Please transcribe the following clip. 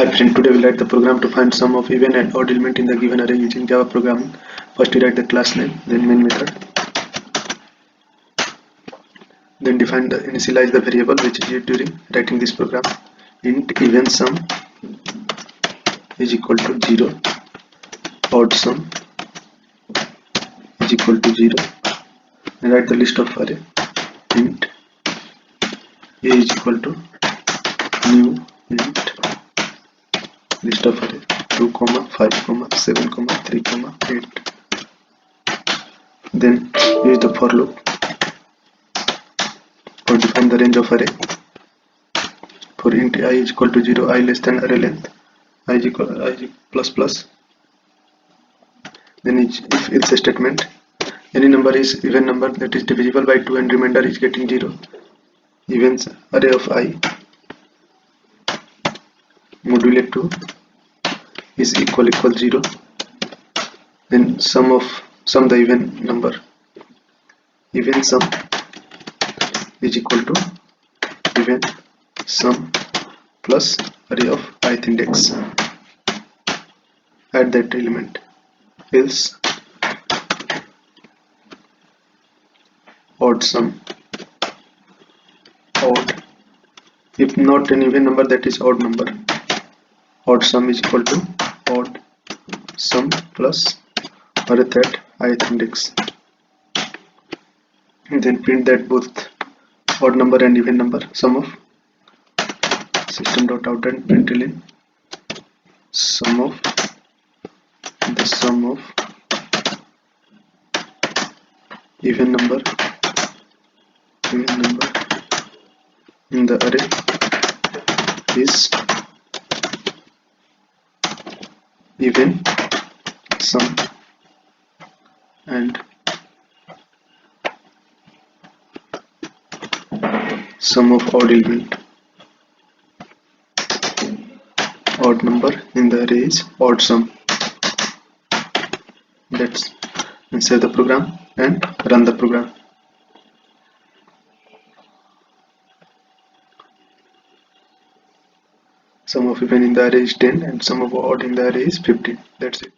Hi friend, today we'll write the program to find sum of even and odd element in the given array using Java programming. First we write the class name, then main method, then initialize the variable which is used during writing this program. Int even sum is equal to 0, odd sum is equal to 0, and write the list of array. Int a is equal to new int list of array 2, 5, 7, 3, 8. Then use the for loop to define the range of array. For int I is equal to 0, I less than array length, I is equal I plus plus. Then if else statement, any number is even number that is divisible by 2 and remainder is getting 0. Even array of I modulate 2 is equal 0. Then sum the even number, even sum is equal to even sum plus array of ith index. Add that element. Else odd sum, odd, if not an even number that is odd number, odd sum is equal to odd sum plus array at ith index. And then print that both odd number and even number sum of system.out and println sum of the sum of even number in the array is even sum and sum of odd element. Odd number in the array is odd sum. Let's save the program and run the program. Sum of even in the array is 10 and sum of odd in the array is 15. That's it.